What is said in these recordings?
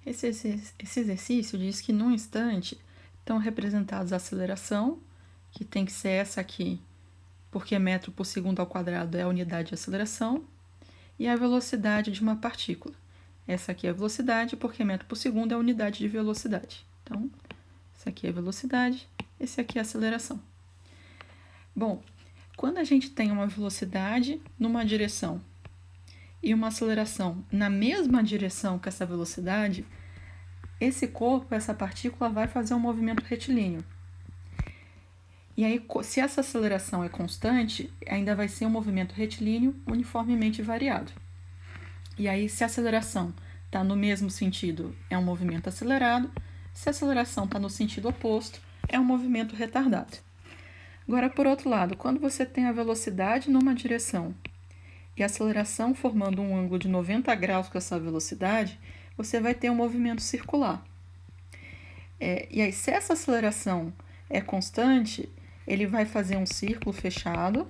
Esse exercício diz que num instante estão representados a aceleração, que tem que ser essa aqui, porque metro por segundo ao quadrado é a unidade de aceleração, e a velocidade de uma partícula. Essa aqui é a velocidade, porque metro por segundo é a unidade de velocidade. Então, essa aqui é a velocidade, esse aqui é a aceleração. Bom, quando a gente tem uma velocidade numa direção e uma aceleração na mesma direção que essa velocidade, esse corpo, essa partícula, vai fazer um movimento retilíneo. E aí, se essa aceleração é constante, ainda vai ser um movimento retilíneo uniformemente variado. E aí, se a aceleração está no mesmo sentido, é um movimento acelerado. Se a aceleração está no sentido oposto, é um movimento retardado. Agora, por outro lado, quando você tem a velocidade numa direção e a aceleração formando um ângulo de 90 graus com essa velocidade, você vai ter um movimento circular. E aí, se essa aceleração é constante, ele vai fazer um círculo fechado.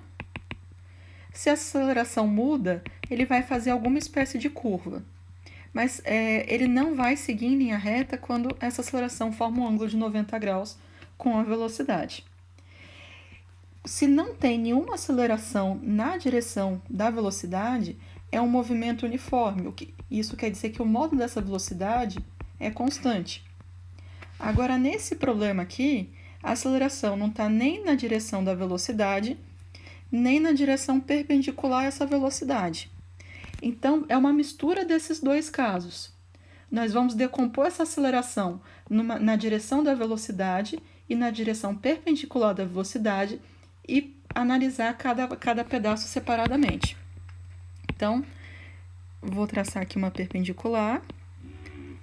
Se a aceleração muda, ele vai fazer alguma espécie de curva. Mas ele não vai seguir em linha reta quando essa aceleração forma um ângulo de 90 graus com a velocidade. Se não tem nenhuma aceleração na direção da velocidade, é um movimento uniforme. Isso quer dizer que o módulo dessa velocidade é constante. Agora, nesse problema aqui, a aceleração não está nem na direção da velocidade, nem na direção perpendicular a essa velocidade. Então, é uma mistura desses dois casos. Nós vamos decompor essa aceleração na direção da velocidade e na direção perpendicular da velocidade e analisar cada pedaço separadamente. Então, vou traçar aqui uma perpendicular.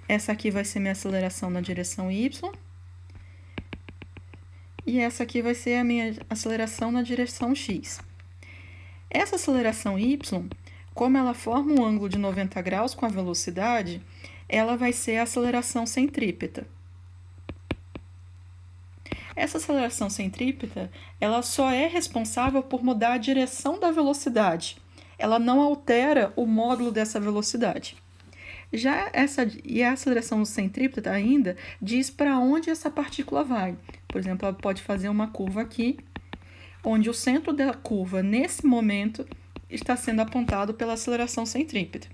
Essa aqui vai ser minha aceleração na direção y. E essa aqui vai ser a minha aceleração na direção x. Essa aceleração y, como ela forma um ângulo de 90 graus com a velocidade, ela vai ser a aceleração centrípeta. Essa aceleração centrípeta, ela só é responsável por mudar a direção da velocidade. Ela não altera o módulo dessa velocidade. E a aceleração centrípeta ainda diz para onde essa partícula vai. Por exemplo, ela pode fazer uma curva aqui, onde o centro da curva, nesse momento, está sendo apontado pela aceleração centrípeta.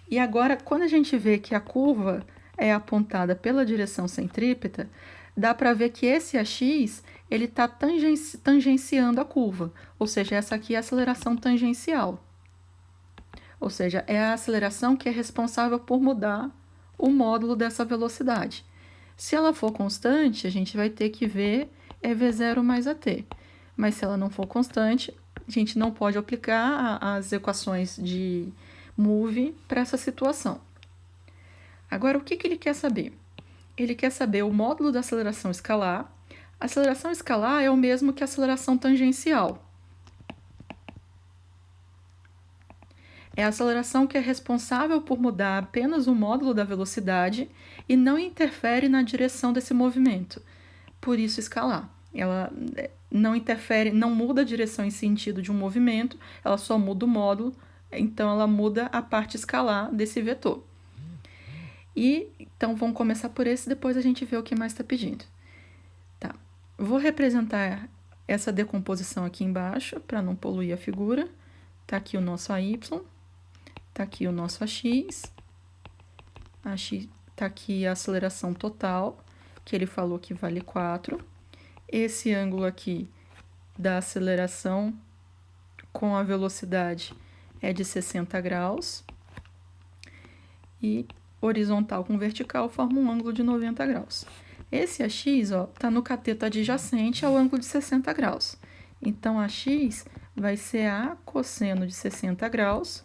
E agora, quando a gente vê que a curva é apontada pela direção centrípeta, dá para ver que esse AX ele está tangenciando a curva, ou seja, essa aqui é a aceleração tangencial. Ou seja, é a aceleração que é responsável por mudar o módulo dessa velocidade. Se ela for constante, a gente vai ter que ver v0 mais at. Mas se ela não for constante, a gente não pode aplicar as equações de move para essa situação. Agora, o que ele quer saber? Ele quer saber o módulo da aceleração escalar. A aceleração escalar é o mesmo que a aceleração tangencial. É a aceleração que é responsável por mudar apenas o módulo da velocidade e não interfere na direção desse movimento. Por isso, escalar. Ela não interfere, não muda a direção em sentido de um movimento, ela só muda o módulo, então ela muda a parte escalar desse vetor. Então, vamos começar por esse, depois a gente vê o que mais está pedindo. Tá. Vou representar essa decomposição aqui embaixo, para não poluir a figura. Está aqui o nosso AY, está aqui o nosso AX, está aqui a aceleração total, que ele falou que vale 4. Esse ângulo aqui da aceleração com a velocidade é de 60 graus. E horizontal com vertical forma um ângulo de 90 graus. Esse AX está no cateto adjacente ao ângulo de 60 graus. Então, AX vai ser A cosseno de 60 graus.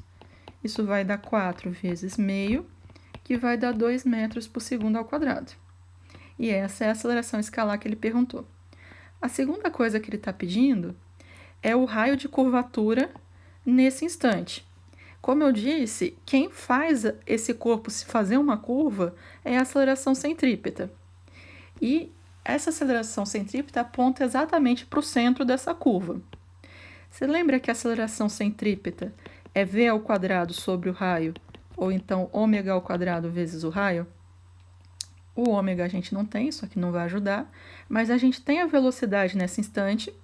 Isso vai dar 4 vezes meio, que vai dar 2 metros por segundo ao quadrado. E essa é a aceleração escalar que ele perguntou. A segunda coisa que ele está pedindo é o raio de curvatura nesse instante. Como eu disse, quem faz esse corpo se fazer uma curva é a aceleração centrípeta. E essa aceleração centrípeta aponta exatamente para o centro dessa curva. Você lembra que a aceleração centrípeta é v² sobre o raio ou então ômega ao quadrado vezes o raio. O ômega a gente não tem, isso aqui não vai ajudar, mas a gente tem a velocidade nesse instante.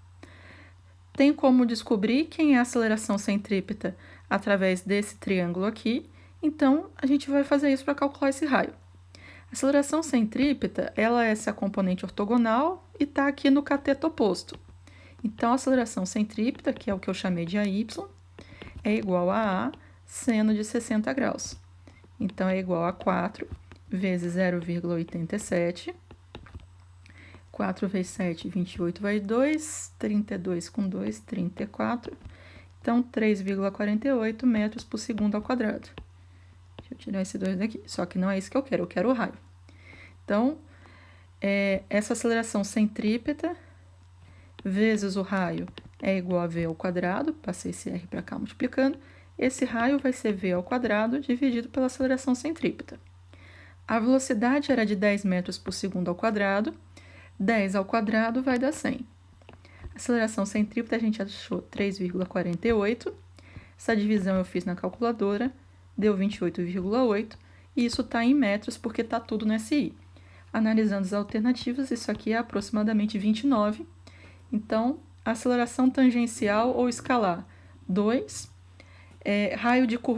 Tem como descobrir quem é a aceleração centrípeta através desse triângulo aqui, então a gente vai fazer isso para calcular esse raio. A aceleração centrípeta, ela é essa componente ortogonal e está aqui no cateto oposto. Então, a aceleração centrípeta, que é o que eu chamei de AY, é igual a seno de 60 graus. Então, é igual a 4 vezes 0,87. 4 vezes 7, 28 vai 2. 32 com 2, 34. Então, 3,48 metros por segundo ao quadrado. Deixa eu tirar esse 2 daqui. Só que não é isso que eu quero o raio. Então, essa aceleração centrípeta vezes o raio é igual a v ao quadrado. Passei esse r para cá multiplicando. Esse raio vai ser v ao quadrado dividido pela aceleração centrípeta. A velocidade era de 10 metros por segundo ao quadrado. 10 ao quadrado vai dar 100. A aceleração centrípeta a gente achou 3,48. Essa divisão eu fiz na calculadora, deu 28,8. E isso está em metros porque está tudo no SI. Analisando as alternativas, isso aqui é aproximadamente 29. Então, aceleração tangencial ou escalar, 2. Raio de curva